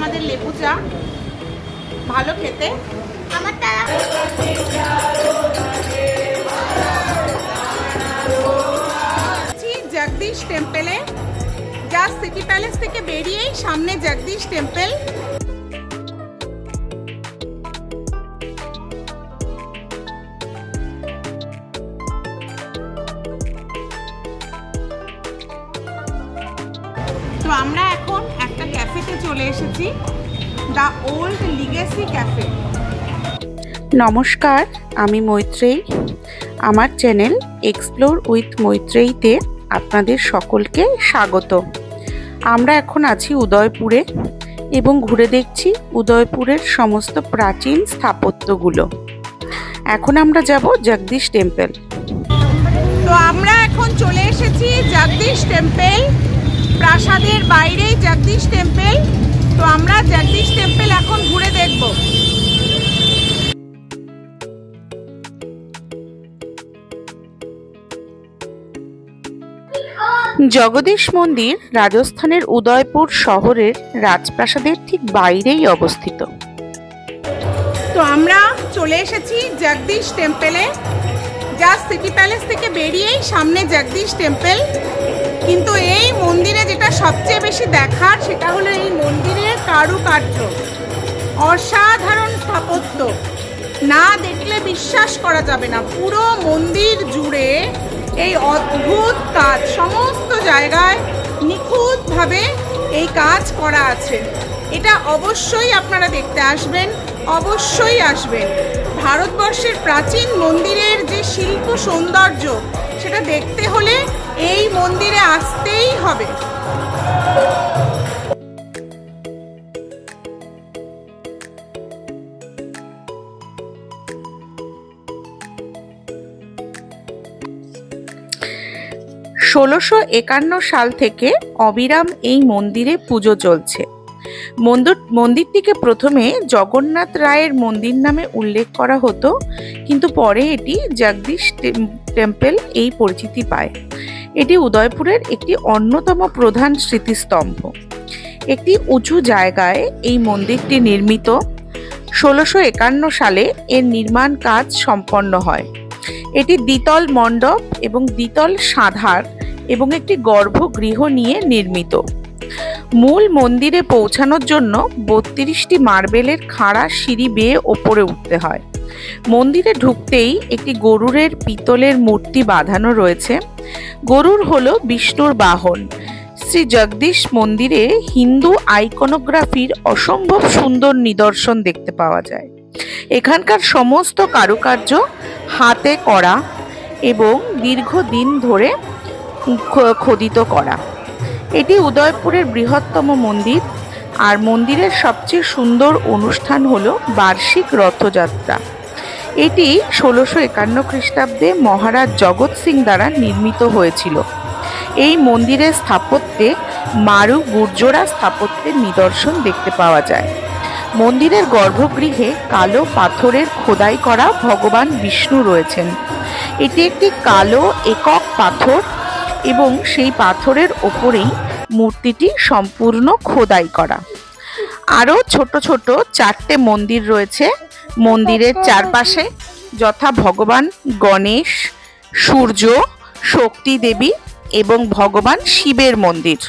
আমাদের লেবু চা, ভালো খেতে। জগদীশ টেম্পলে, জাস্ট সিটি প্যালেস থেকে বেরিয়েই সামনে জগদীশ টেম্পল। তো আমরা এখন একটা ক্যাফেতে চলে এসেছি, দ্য ওল্ড লিগেসি ক্যাফে। নমস্কার, আমি মৈত্রেয়ী। আমার চ্যানেল এক্সপ্লোর উইথ মৈত্রেয়ীতে আপনাদের সকলকে স্বাগত। আমরা এখন আছি উদয়পুরে এবং ঘুরে দেখছি উদয়পুরের সমস্ত প্রাচীন স্থাপত্যগুলো। এখন আমরা যাব জগদীশ টেম্পল। তো আমরা এখন চলে এসেছি জগদীশ টেম্পল, প্রাসাদের বাইরেই জগদীশ টেম্পল। তো আমরা জগদীশ টেম্পল এখন ঘুরে দেখব। জগদীশ মন্দির রাজস্থানের উদয়পুর শহরের রাজপ্রাসাদের ঠিক বাইরেই অবস্থিত। তো আমরা চলে এসেছি জগদীশ টেম্পলে, জাস্ট সিটি প্যালেস থেকে বেরিয়েই সামনে জগদীশ টেম্পল। কিন্তু এই মন্দিরে যেটা সবচেয়ে বেশি দেখার সেটা হলো এই মন্দিরের কারুকার্য, অসাধারণ স্থাপত্য। না দেখলে বিশ্বাস করা যাবে না, পুরো মন্দির জুড়ে এই অদ্ভুত কাজ, সমস্ত জায়গায় নিখুঁতভাবে এই কাজ করা আছে। এটা অবশ্যই আপনারা দেখতে আসবেন, অবশ্যই আসবেন। ভারতবর্ষের প্রাচীন মন্দিরের যে শিল্প সৌন্দর্য, সেটা দেখতে হলে এই মন্দিরে আসতেই হবে। ষোলোশো 51 সাল থেকে অবিরাম এই মন্দিরে পুজো চলছে। মন্দিরটিকে প্রথমে জগন্নাথ রায়ের মন্দির নামে উল্লেখ করা হতো, কিন্তু পরে এটি জগদীশ টেম্পল এই পরিচিতি পায়। এটি উদয়পুরের একটি অন্যতম প্রধান স্মৃতিস্তম্ভ। একটি উঁচু জায়গায় এই মন্দিরটি নির্মিত। 1651 সালে এর নির্মাণ কাজ সম্পন্ন হয়। এটি দ্বিতল মণ্ডপ এবং দ্বিতল সাধার এবং একটি গর্ভগৃহ নিয়ে নির্মিত। মূল মন্দিরে পৌঁছানোর জন্য 32টি মার্বেলের খাড়া সিঁড়ি বেয়ে ওপরে উঠতে হয়। মন্দিরে ঢুকতেই একটি গরুরের পিতলের মূর্তি বাঁধানো রয়েছে। গরুর হলো বিষ্ণুর বাহন। শ্রী জগদীশ মন্দিরে হিন্দু আইকনোগ্রাফির অসম্ভব সুন্দর নিদর্শন দেখতে পাওয়া যায়। এখানকার সমস্ত কারুকার্য হাতে করা এবং দীর্ঘদিন ধরে খোদিত করা। এটি উদয়পুরের বৃহত্তম মন্দির, আর মন্দিরের সবচেয়ে সুন্দর অনুষ্ঠান হলো বার্ষিক রথযাত্রা। এটি 1651 খ্রিস্টাব্দে মহারাজ জগৎ সিং দ্বারা নির্মিত হয়েছিল। এই মন্দিরের স্থাপত্যে মারু গুর্জরা স্থাপত্যের নিদর্শন দেখতে পাওয়া যায়। মন্দিরের গর্ভগৃহে কালো পাথরের খোদাই করা ভগবান বিষ্ণু রয়েছেন। এটি একটি কালো একক পাথর এবং সেই পাথরের ওপরেই মূর্তিটি সম্পূর্ণ খোদাই করা। আরও ছোট ছোট 4টে মন্দির রয়েছে মন্দিরের চারপাশে, যথা ভগবান গণেশ, সূর্য, শক্তি দেবী এবং ভগবান শিবের মন্দির।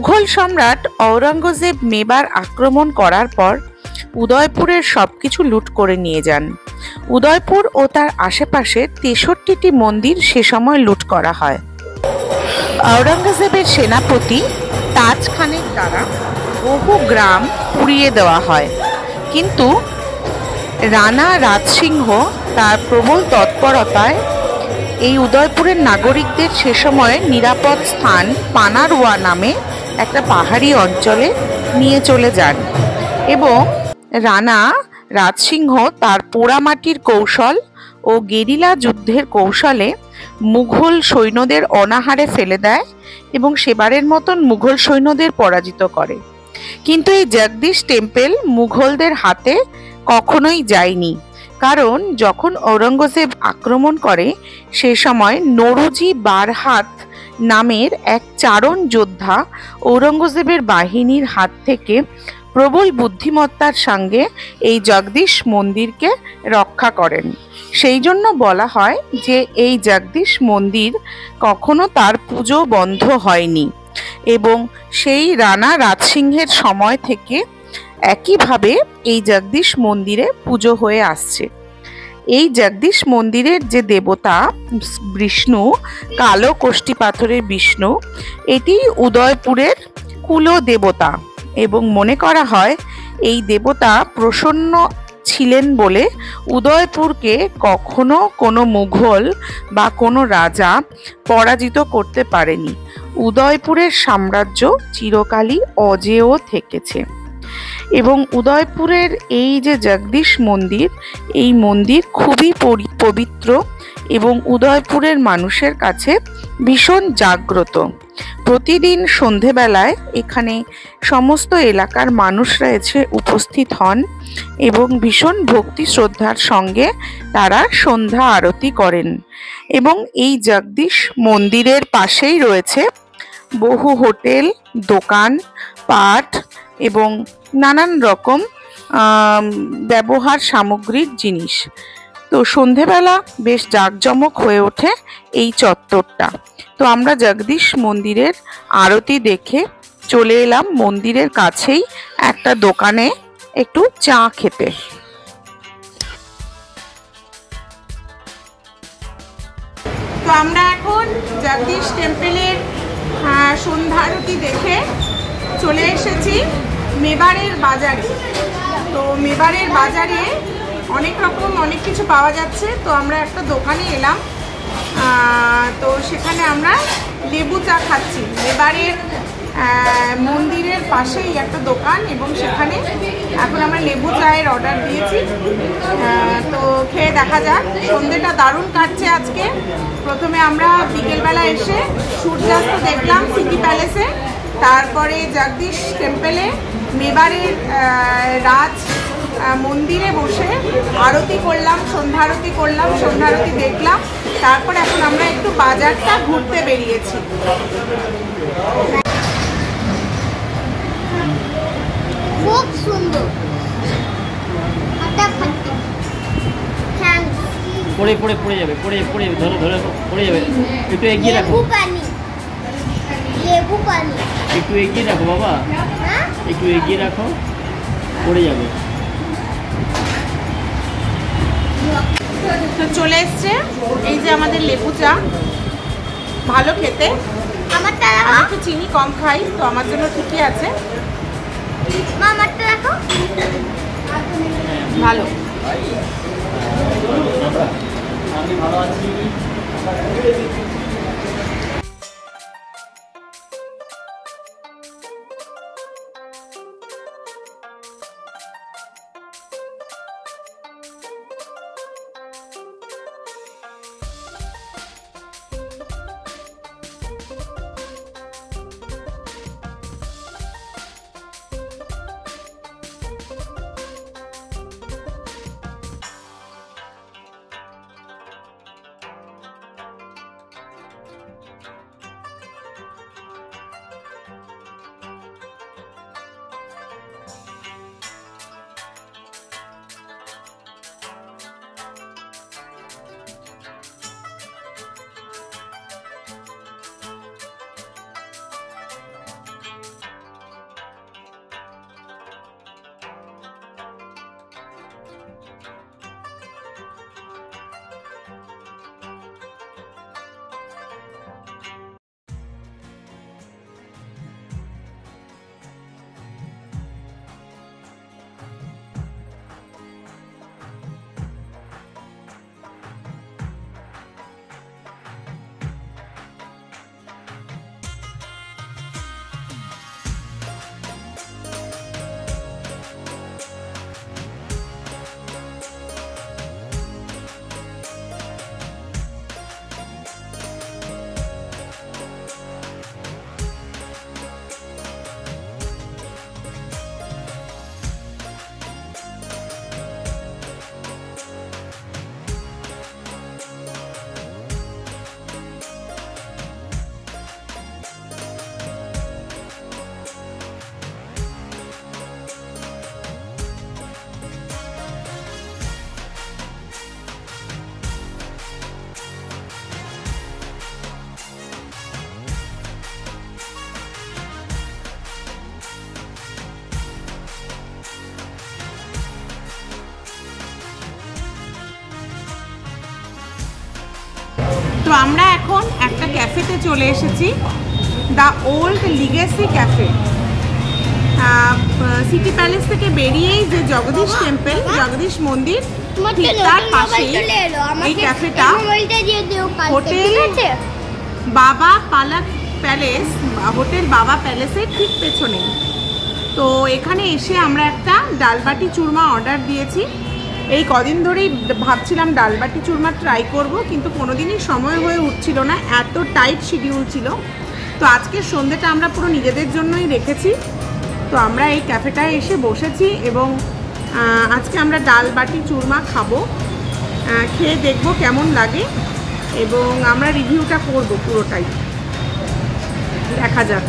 মুঘল সম্রাট ঔরঙ্গজেব মেবার আক্রমণ করার পর উদয়পুরের সবকিছু লুট করে নিয়ে যান। উদয়পুর ও তার আশেপাশে 63টি মন্দির সে সময় লুট করা হয়। ঔরঙ্গজেবের সেনাপতি তাজ খানের দ্বারা বহু গ্রাম পুড়িয়ে দেওয়া হয়, কিন্তু রানা রাজসিংহ তার প্রবল তৎপরতায় এই উদয়পুরের নাগরিকদের সে সময়ে নিরাপদ স্থান পানারুয়া নামে একটা পাহাড়ি অঞ্চলে নিয়ে চলে যান এবং রানা রাজসিংহ তার পোড়ামাটির কৌশল ও গেরিলা যুদ্ধের কৌশলে মুঘল সৈন্যদের অনাহারে ফেলে দেয় এবং সেবারের মতন মুঘল সৈন্যদের পরাজিত করে। কিন্তু এই জগদীশ টেম্পল মুঘলদের হাতে কখনোই যায়নি, কারণ যখন ঔরঙ্গজেব আক্রমণ করে সে সময় নরুজি বারহাত নামের এক চারণ যোদ্ধা ঔরঙ্গজেবের বাহিনীর হাত থেকে প্রবল বুদ্ধিমত্তার সঙ্গে এই জগদীশ মন্দিরকে রক্ষা করেন। সেই জন্য বলা হয় যে এই জগদীশ মন্দির কখনো তার পুজো বন্ধ হয়নি এবং সেই রানা রাজসিংহের সময় থেকে একইভাবে এই জগদীশ মন্দিরে পুজো হয়ে আসছে। এই জগদীশ মন্দিরের যে দেবতা বিষ্ণু, কালো কোষ্ঠী পাথরের বিষ্ণু, এটি উদয়পুরের কুল দেবতা এবং মনে করা হয় এই দেবতা প্রসন্ন ছিলেন বলে উদয়পুরকে কখনো কোনো মুঘল বা কোনো রাজা পরাজিত করতে পারেনি। উদয়পুরের সাম্রাজ্য চিরকালই অজেয় থেকেছে এবং উদয়পুরের এই যে জগদীশ মন্দির, এই মন্দির খুবই পবিত্র এবং উদয়পুরের মানুষের কাছে ভীষণ জাগ্রত। প্রতিদিন সন্ধেবেলায় এখানে সমস্ত এলাকার মানুষরা এসে উপস্থিত হন এবং ভীষণ ভক্তি শ্রদ্ধার সঙ্গে তারা সন্ধ্যা আরতি করেন এবং এই জগদীশ মন্দিরের পাশেই রয়েছে বহু হোটেল, দোকান, পাট এবং নানান রকম ব্যবহার সামগ্রীর জিনিস। তো সন্ধেবেলা বেশ জাঁকজমক হয়ে ওঠে এই চত্বরটা। তো আমরা জগদীশ মন্দিরের আরতি দেখে চলে এলাম মন্দিরের কাছেই একটা দোকানে একটু চা খেতে। তো আমরা এখন জগদীশ টেম্পলের সন্ধ্যা আরতি দেখে চলে এসেছি মেবারের বাজারে। তো মেবারের বাজারে অনেক কিছু পাওয়া যাচ্ছে। তো আমরা একটা দোকানে এলাম, তো সেখানে আমরা লেবু চা খাচ্ছি। মেবারের মন্দিরের পাশেই একটা দোকান এবং সেখানে এখন আমরা লেবু চায়ের অর্ডার দিয়েছি। তো খেয়ে দেখা যাক। সন্ধ্যেটা দারুণ কাটছে আজকে। প্রথমে আমরা বিকেলবেলা এসে সূর্যাস্ত দেখলাম সিটি প্যালেসে, তারপরে জগদীশ টেম্পলে মেবারের রাজ মন্দিরে বসে আরতি করলাম, সন্ধ্যা আরতি করলাম, সন্ধ্যা আরতি দেখলাম। তারপর এখন আমরা একটু বাজারটা ঘুরতে বেরিয়েছি। খুব সুন্দর। পড়ে পড়ে পড়ে যাবে, পড়ে পড়ে ধরে ধরে পড়ে যাবে। একটু এগিয়ে রাখো, লেবু পানি একটু এগিয়ে রাখো বাবা, একটু এগিয়ে রাখো, পড়ে যাবে। তো চলে এসছে এই যে আমাদের লেবু চা, ভালো খেতে। আমারটা আমি একটু চিনি কম খাই, তো আমার জন্য ঠিকই আছে, আমারটা দেখো ভালো। আমি ভালো আছি। তো আমরা এখন একটা ক্যাফেতে চলে এসেছি, the old legacy cafe. City palace থেকে বেরিয়েই যে জগদীশ টেম্পল, জগদীশ মন্দির, ঠিক তার পাশেই এই ক্যাফেটা। হোটেল বাবা পালাক প্যালেস, হোটেল বাবা প্যালেসের ঠিক পেছনেই। তো এখানে এসে আমরা একটা ডালবাটি চুরমা অর্ডার দিয়েছি। এই কদিন ধরেই ভাবছিলাম ডালবাটি চুরমা ট্রাই করব, কিন্তু কোনোদিনই সময় হয়ে উঠছিল না, এত টাইট শিডিউল ছিল। তো আজকের সন্ধ্যেটা আমরা পুরো নিজেদের জন্যই রেখেছি। তো আমরা এই ক্যাফেটায় এসে বসেছি এবং আজকে আমরা ডালবাটি চুরমা খাবো, খেয়ে দেখব কেমন লাগে এবং আমরা রিভিউটা করব পুরোটাই, দেখা যাক।